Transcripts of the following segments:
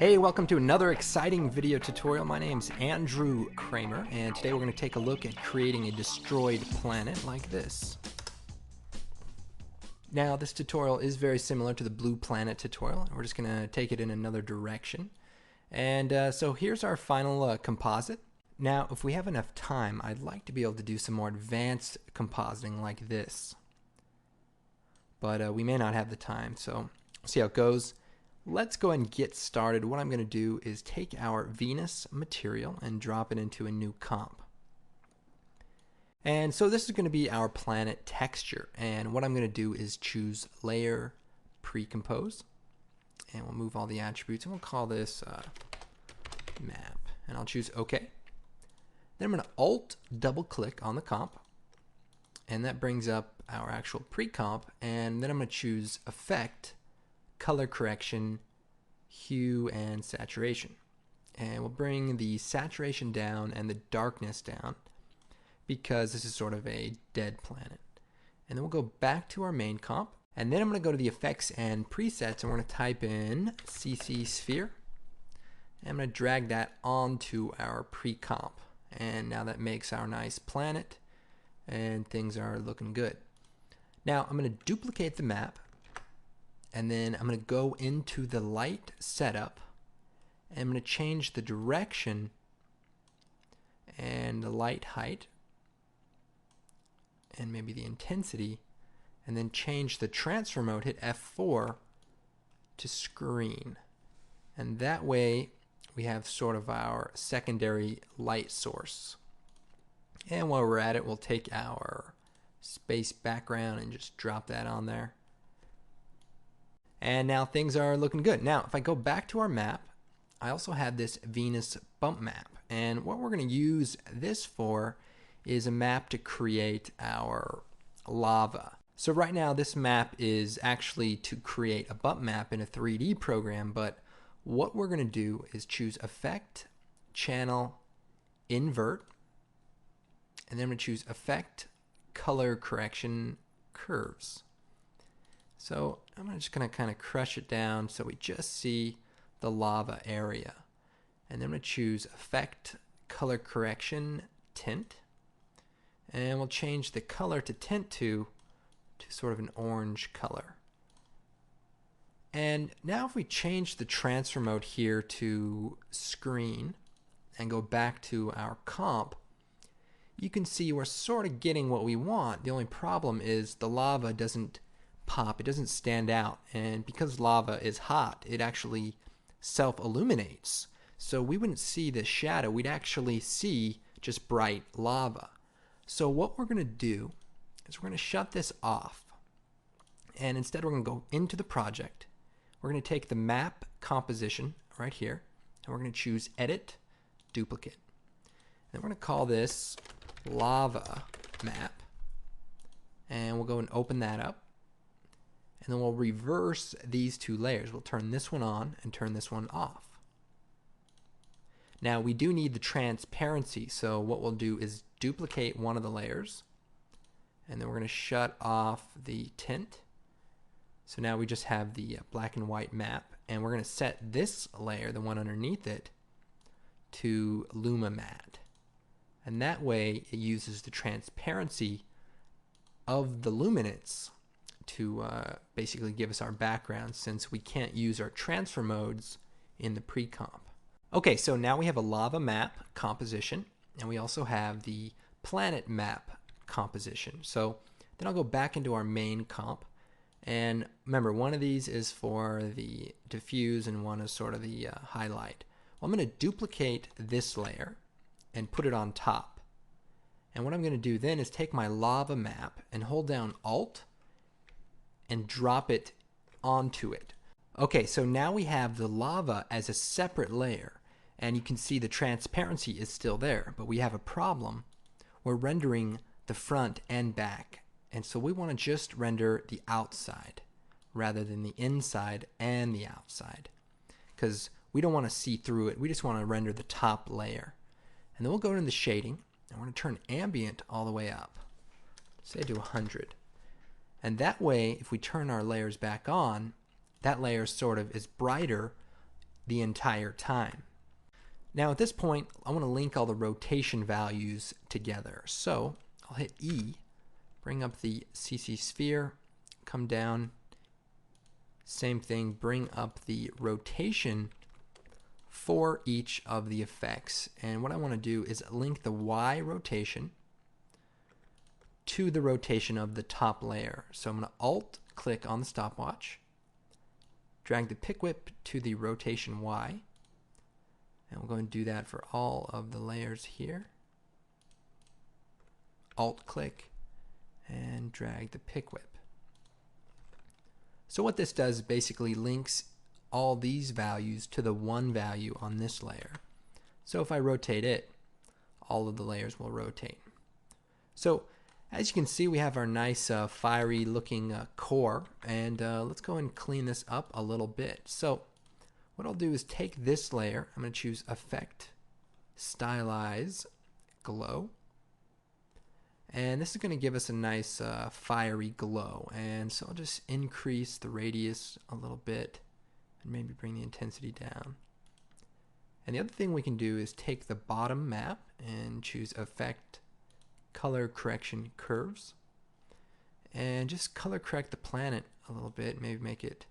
Hey, welcome to another exciting video tutorial. My name's Andrew Kramer, and today we're going to take a look at creating a destroyed planet like this. Now, this tutorial is very similar to the Blue Planet tutorial. We're just going to take it in another direction. And so here's our final composite. Now, if we have enough time, I'd like to be able to do some more advanced compositing like this. But we may not have the time, so we'll see how it goes. Let's go ahead and get started. What I'm going to do is take our Venus material and drop it into a new comp. And so this is going to be our planet texture. And what I'm going to do is choose Layer, Pre-Compose. And we'll move all the attributes. And we'll call this Map. And I'll choose OK. Then I'm going to Alt double click on the comp. And that brings up our actual pre-comp. And then I'm going to choose Effect, Color Correction, Hue, and Saturation. And we'll bring the saturation down and the darkness down because this is sort of a dead planet. And then we'll go back to our main comp. And then I'm going to go to the effects and presets and we're going to type in CC Sphere. And I'm going to drag that onto our pre-comp. And now that makes our nice planet and things are looking good. Now I'm going to duplicate the map. And then I'm going to go into the light setup and I'm going to change the direction and the light height and maybe the intensity, and then change the transfer mode, hit F4 to screen. And that way we have sort of our secondary light source. And while we're at it, we'll take our space background and just drop that on there. And now things are looking good. Now, if I go back to our map, I also have this Venus bump map. And what we're going to use this for is a map to create our lava. So right now, this map is actually to create a bump map in a 3D program. But what we're going to do is choose Effect, Channel, Invert. And then I'm going to choose Effect, Color Correction, Curves. So I'm just going to kind of crush it down so we just see the lava area. And then I'm going to choose Effect, Color Correction, Tint. And we'll change the color to tint to sort of an orange color. And now if we change the transfer mode here to screen and go back to our comp, you can see we're sort of getting what we want. The only problem is the lava doesn't pop, it doesn't stand out, and because lava is hot, it actually self-illuminates. So we wouldn't see the shadow, we'd actually see just bright lava. So what we're going to do is we're going to shut this off, and instead we're going to go into the project. We're going to take the map composition right here, and we're going to choose Edit, Duplicate. And we're going to call this Lava Map, and we'll go and open that up. And then we'll reverse these two layers. We'll turn this one on and turn this one off. Now we do need the transparency, so what we'll do is duplicate one of the layers, and then we're going to shut off the tint. So now we just have the black and white map, and we're going to set this layer, the one underneath it, to Luma Matte. And that way it uses the transparency of the luminance to basically give us our background, since we can't use our transfer modes in the pre-comp. Okay, so now we have a lava map composition, and we also have the planet map composition. So then I'll go back into our main comp, and remember, one of these is for the diffuse and one is sort of the highlight. Well, I'm going to duplicate this layer and put it on top. And what I'm going to do then is take my lava map and hold down Alt and drop it onto it. Okay, so now we have the lava as a separate layer, and you can see the transparency is still there, but we have a problem. We're rendering the front and back, and so we want to just render the outside rather than the inside and the outside, because we don't want to see through it. We just want to render the top layer. And then we'll go into the shading, and we're going to turn ambient all the way up, say to 100. And that way, if we turn our layers back on, that layer sort of is brighter the entire time. Now at this point, I want to link all the rotation values together. So I'll hit E, bring up the CC sphere, come down, same thing, bring up the rotation for each of the effects. And what I want to do is link the Y rotation to the rotation of the top layer. So I'm going to Alt click on the stopwatch, drag the pick whip to the rotation Y, and we're going to do that for all of the layers here. Alt click and drag the pick whip. So what this does is basically links all these values to the one value on this layer. So if I rotate it, all of the layers will rotate. So as you can see, we have our nice fiery looking core, and let's go and clean this up a little bit. So what I'll do is take this layer, I'm going to choose Effect, Stylize, Glow, and this is going to give us a nice fiery glow. And so I'll just increase the radius a little bit and maybe bring the intensity down. And the other thing we can do is take the bottom map and choose Effect, Color Correction Curves, and just color correct the planet a little bit, maybe make it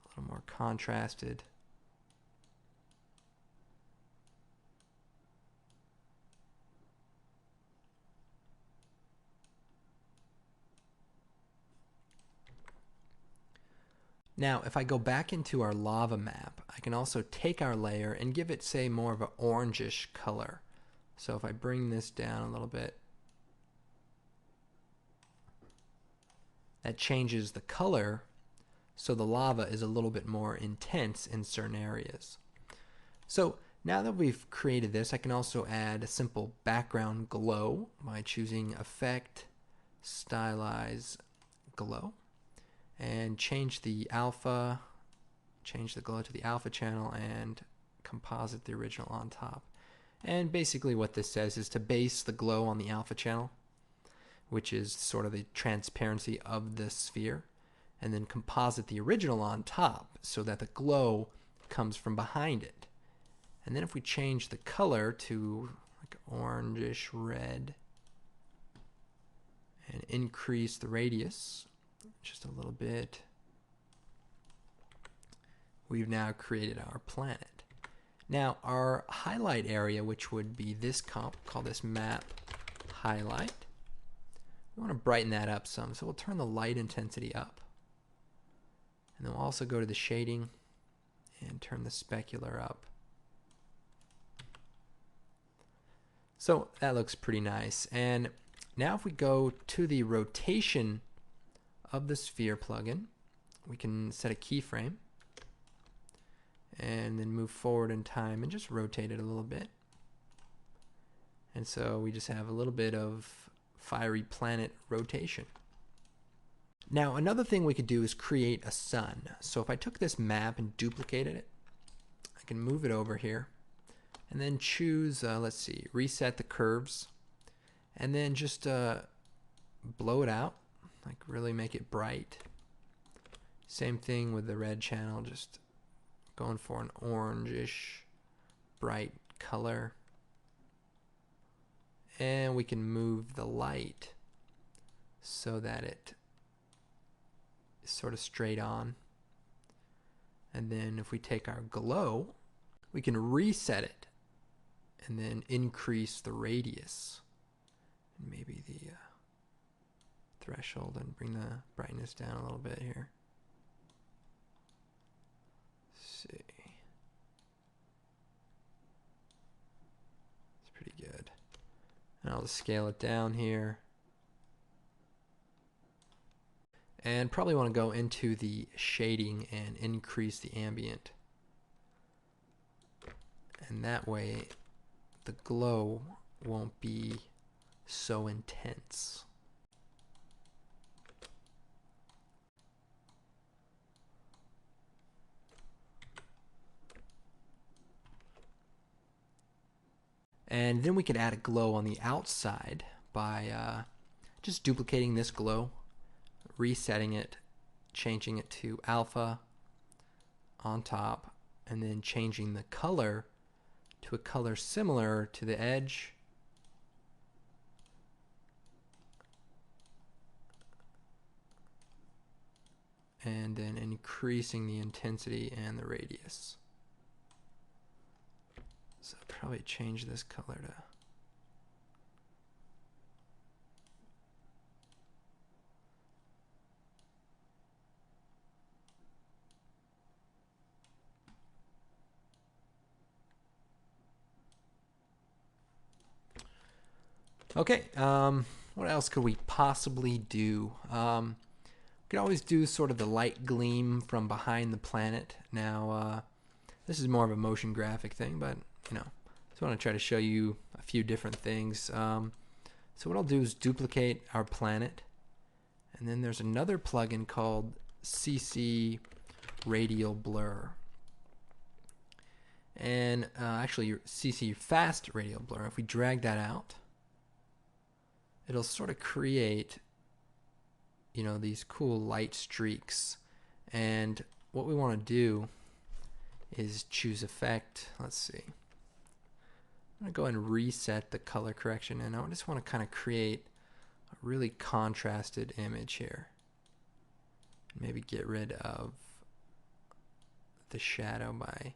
a little more contrasted. Now, if I go back into our lava map, I can also take our layer and give it, say, more of an orangish color. So if I bring this down a little bit, that changes the color, so the lava is a little bit more intense in certain areas. So now that we've created this, I can also add a simple background glow by choosing Effect, Stylize, Glow, and change the alpha, change the glow to the alpha channel, and composite the original on top. And basically what this says is to base the glow on the alpha channel, which is sort of the transparency of the sphere, and then composite the original on top so that the glow comes from behind it. And then if we change the color to like orangish red and increase the radius just a little bit, we've now created our planet. Now our highlight area, which would be this comp, call this map highlight, we want to brighten that up some, so we'll turn the light intensity up. And then we'll also go to the shading and turn the specular up. So that looks pretty nice. And now if we go to the rotation of the sphere plugin, we can set a keyframe and then move forward in time and just rotate it a little bit. And so we just have a little bit of fiery planet rotation. Now another thing we could do is create a sun. So if I took this map and duplicated it, I can move it over here and then choose, let's see, reset the curves, and then just blow it out, like really make it bright. Same thing with the red channel, just going for an orangish bright color. And we can move the light so that it is sort of straight on. And then if we take our glow, we can reset it and then increase the radius and maybe the threshold and bring the brightness down a little bit here. Let's see. It's pretty good. And I'll just scale it down here. And probably want to go into the shading and increase the ambient. And that way the glow won't be so intense. And then we could add a glow on the outside by just duplicating this glow, resetting it, changing it to alpha on top, and then changing the color to a color similar to the edge. And then increasing the intensity and the radius. So I'll probably change this color to okay, what else could we possibly do? We could always do sort of the light gleam from behind the planet. Now, this is more of a motion graphic thing, but, you know, just want to try to show you a few different things. So what I'll do is duplicate our planet, and then there's another plugin called CC Radial Blur. And actually, CC Fast Radial Blur. If we drag that out, it'll sort of create, you know, these cool light streaks. And what we want to do is choose effect. Let's see. I'm going to go and reset the color correction, and I just want to kind of create a really contrasted image here. Maybe get rid of the shadow by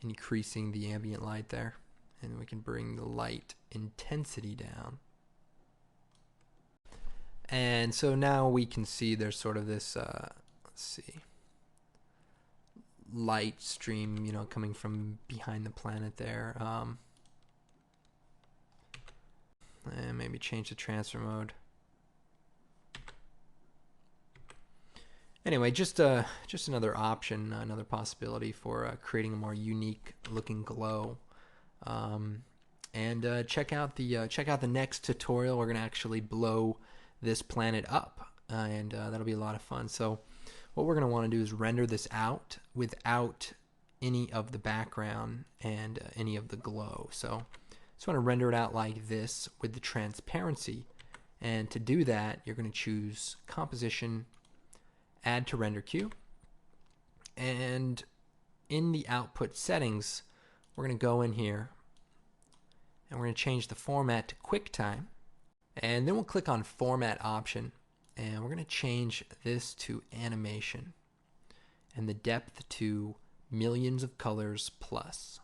increasing the ambient light there, and we can bring the light intensity down. And so now we can see there's sort of this, let's see, light stream, you know, coming from behind the planet there. And maybe change the transfer mode. Anyway, just another option, another possibility for creating a more unique looking glow. And check out the next tutorial. We're gonna actually blow this planet up, and that'll be a lot of fun. So what we're going to want to do is render this out without any of the background and any of the glow. So just want to render it out like this with the transparency, and to do that you're going to choose Composition, Add to Render Queue, and in the output settings we're going to go in here and we're going to change the format to QuickTime. And then we'll click on Format option, and we're going to change this to Animation and the depth to millions of colors plus.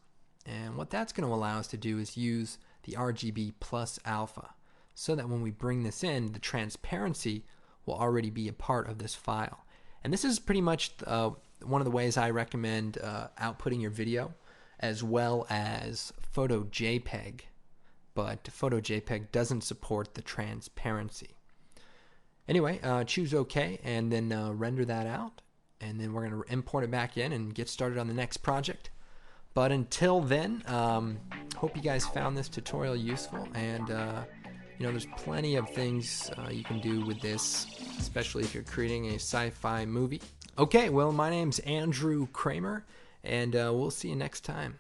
And what that's going to allow us to do is use the RGB plus alpha, so that when we bring this in, the transparency will already be a part of this file. And this is pretty much one of the ways I recommend outputting your video, as well as Photo JPEG. But Photo JPEG doesn't support the transparency. Anyway, choose OK, and then render that out, and then we're going to import it back in and get started on the next project. But until then, hope you guys found this tutorial useful, and you know, there's plenty of things you can do with this, especially if you're creating a sci-fi movie. Okay, well, my name's Andrew Kramer, and we'll see you next time.